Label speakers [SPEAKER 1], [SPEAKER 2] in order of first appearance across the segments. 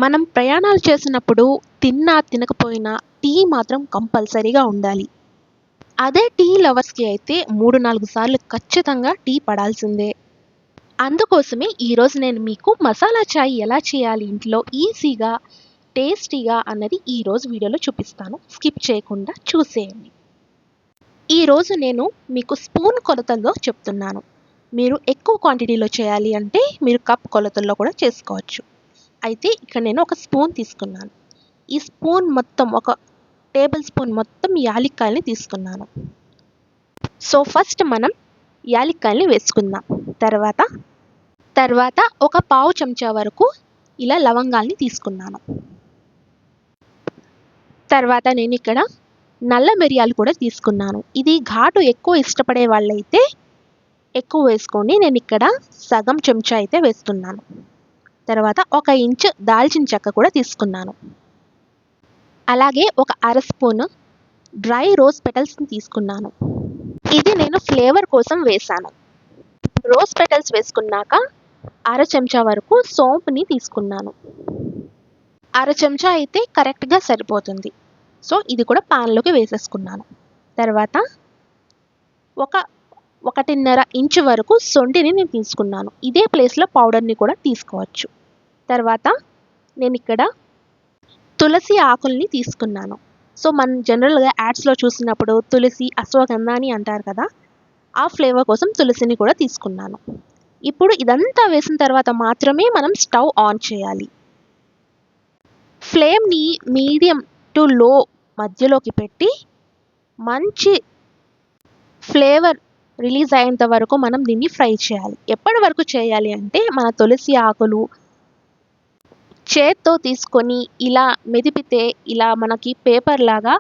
[SPEAKER 1] మనం ప్రయాణాలు చేసినప్పుడు తిన్నా తినకపోయినా టీ మాత్రం కంపల్సరీగా ఉండాలి. అదే టీ లవర్స్‌కి అయితే 3, 4 సార్లు ఖచ్చితంగా టీ పడాల్సిందే. అందుకోసమే ఈరోజు నేను మీకు మసాలా చాయ్ ఎలా చేయాలి ఇంట్లో ఈజీగా, టేస్టీగా అన్నది ఈరోజు వీడియోలో చూపిస్తాను. స్కిప్ చేయకుండా చూసేయండి. ఈరోజు నేను మీకు స్పూన్ కొలతల్లో చెప్తున్నాను. మీరు ఎక్కువ క్వాంటిటీలో చేయాలి అంటే మీరు కప్ కొలతల్లో కూడా చేసుకోవచ్చు. అయితే ఇక్కడ నేను ఒక స్పూన్ తీసుకున్నాను. ఈ స్పూన్ మొత్తం ఒక టేబుల్ స్పూన్ మొత్తం యాలక్కాయల్ని తీసుకున్నాను. సో ఫస్ట్ మనం యాలక్కాయల్ని వేసుకుందాం. తర్వాత ఒక పావు చెంచా వరకు ఇలా లవంగాల్ని తీసుకున్నాను. తర్వాత నేను ఇక్కడ నల్ల మిరియాలు కూడా తీసుకున్నాను. ఇది ఘాటు ఎక్కువ ఇష్టపడే వాళ్ళైతే ఎక్కువ వేసుకోండి. నేను ఇక్కడ సగం చెంచా అయితే వేస్తున్నాను. తర్వాత 1 ఇంచు దాల్చిన చెక్క కూడా తీసుకున్నాను. అలాగే ఒక అర స్పూన్ డ్రై రోజ్ పెటల్స్ని తీసుకున్నాను. ఇది నేను ఫ్లేవర్ కోసం వేశాను. రోజ్ పెటల్స్ వేసుకున్నాక అర చెంచా వరకు సోంపుని తీసుకున్నాను. అర చెంచా అయితే కరెక్ట్గా సరిపోతుంది. సో ఇది కూడా పాన్లోకి వేసేసుకున్నాను. తర్వాత 1.5 ఇంచు వరకు సొంటిని నేను తీసుకున్నాను. ఇదే ప్లేస్లో పౌడర్ని కూడా తీసుకోవచ్చు. తర్వాత నేను ఇక్కడ తులసి ఆకుల్ని తీసుకున్నాను. సో మనం జనరల్గా యాడ్స్లో చూసినప్పుడు తులసి, అశ్వగంధ అని అంటారు కదా, ఆ ఫ్లేవర్ కోసం తులసిని కూడా తీసుకున్నాను. ఇప్పుడు ఇదంతా వేసిన తర్వాత మాత్రమే మనం స్టవ్ ఆన్ చేయాలి. ఫ్లేమ్ని మీడియం టు లో మధ్యలోకి పెట్టి మంచి ఫ్లేవర్ రిలీజ్ అయ్యేంత వరకు మనం దీన్ని ఫ్రై చేయాలి. ఎప్పటి వరకు చేయాలి అంటే మన తులసి ఆకులు చేత్తో తీసుకొని ఇలా మెదిపితే ఇలా మనకి పేపర్ లాగా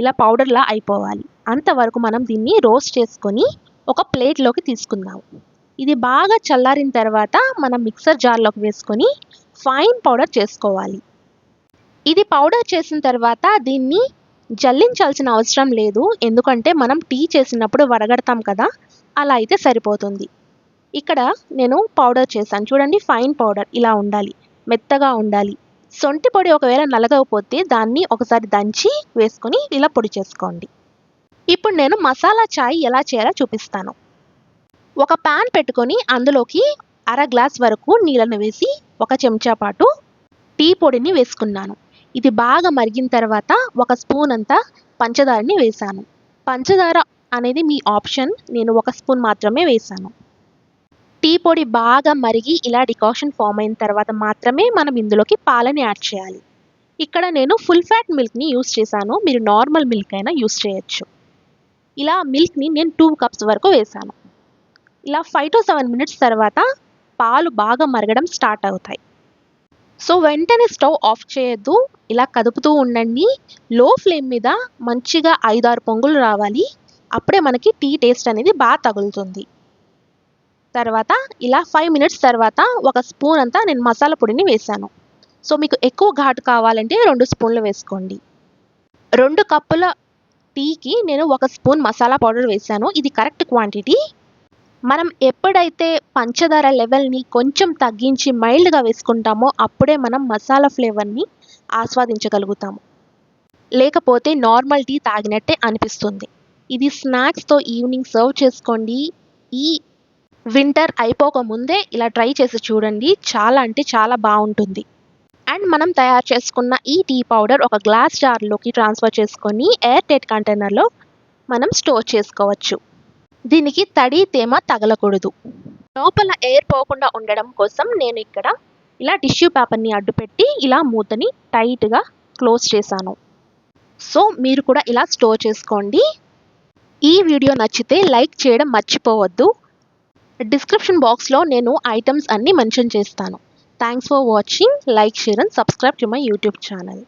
[SPEAKER 1] ఇలా పౌడర్లా అయిపోవాలి. అంతవరకు మనం దీన్ని రోస్ట్ చేసుకొని ఒక ప్లేట్లోకి తీసుకుందాం. ఇది బాగా చల్లారిన తర్వాత మనం మిక్సర్ జార్లోకి వేసుకొని ఫైన్ పౌడర్ చేసుకోవాలి. ఇది పౌడర్ చేసిన తర్వాత దీన్ని జల్లించాల్సిన అవసరం లేదు. ఎందుకంటే మనం టీ చేసినప్పుడు వడగడతాం కదా, అలా అయితే సరిపోతుంది. ఇక్కడ నేను పౌడర్ చేశాను. చూడండి, ఫైన్ పౌడర్ ఇలా ఉండాలి, మెత్తగా ఉండాలి. సొంటి పొడి ఒకవేళ నలగకపోతే దాన్ని ఒకసారి దంచి వేసుకొని ఇలా పొడి చేసుకోండి. ఇప్పుడు నేను మసాలా చాయ్ ఎలా చేయాలో చూపిస్తాను. ఒక ప్యాన్ పెట్టుకొని అందులోకి అర గ్లాస్ వరకు నీళ్ళను వేసి 1 చెంచా పాటు టీ పొడిని వేసుకున్నాను. ఇది బాగా మరిగిన తర్వాత 1 స్పూన్ అంతా పంచదారని వేశాను. పంచదార అనేది మీ ఆప్షన్. నేను 1 స్పూన్ మాత్రమే వేశాను. టీ పొడి బాగా మరిగి ఇలా డికాషన్ ఫామ్ అయిన తర్వాత మాత్రమే మనం ఇందులోకి పాలని యాడ్ చేయాలి. ఇక్కడ నేను ఫుల్ ఫ్యాట్ మిల్క్ని యూస్ చేశాను. మీరు నార్మల్ మిల్క్ అయినా యూస్ చేయొచ్చు. ఇలా మిల్క్ని నేను 2 కప్స్ వరకు వేశాను. ఇలా 5 to 7 మినిట్స్ తర్వాత పాలు బాగా మరగడం స్టార్ట్ అవుతాయి. సో వెంటనే స్టవ్ ఆఫ్ చేయొద్దు, ఇలా కదుపుతూ ఉండండి. లో ఫ్లేమ్ మీద మంచిగా 5-6 పొంగులు రావాలి. అప్పుడే మనకి టీ టేస్ట్ అనేది బాగా తగులుతుంది. తర్వాత ఇలా 5 మినిట్స్ తర్వాత 1 స్పూన్ అంతా నేను మసాలా పొడిని వేశాను. సో మీకు ఎక్కువ ఘాటు కావాలంటే 2 స్పూన్లు వేసుకోండి. 2 కప్పుల టీకి నేను 1 స్పూన్ మసాలా పౌడర్ వేశాను. ఇది కరెక్ట్ క్వాంటిటీ. మనం ఎప్పుడైతే పంచదార లెవెల్ని కొంచెం తగ్గించి మైల్డ్గా వేసుకుంటామో అప్పుడే మనం మసాలా ఫ్లేవర్ని ఆస్వాదించగలుగుతాము. లేకపోతే నార్మల్ టీ తాగినట్టే అనిపిస్తుంది. ఇది స్నాక్స్తో ఈవినింగ్ సర్వ్ చేసుకోండి. ఈ వింటర్ అయిపోకముందే ఇలా ట్రై చేసి చూడండి. చాలా అంటే చాలా బాగుంటుంది. అండ్ మనం తయారు చేసుకున్న ఈ టీ పౌడర్ ఒక గ్లాస్ జార్లోకి ట్రాన్స్ఫర్ చేసుకొని ఎయిర్ టైట్ కంటైనర్లో మనం స్టోర్ చేసుకోవచ్చు. దీనికి తడి తేమ తగలకూడదు. లోపల ఎయిర్ పోకుండా ఉండడం కోసం నేను ఇక్కడ ఇలా టిష్యూ పేపర్ని అడ్డుపెట్టి ఇలా మూతని టైట్గా క్లోజ్ చేశాను. సో మీరు కూడా ఇలా స్టోర్ చేసుకోండి. ఈ వీడియో నచ్చితే లైక్ చేయడం మర్చిపోవద్దు. డిస్క్రిప్షన్ బాక్స్లో నేను ఐటమ్స్ అన్నీ మెన్షన్ చేస్తాను. Thanks for watching. Like, share and subscribe to my YouTube channel.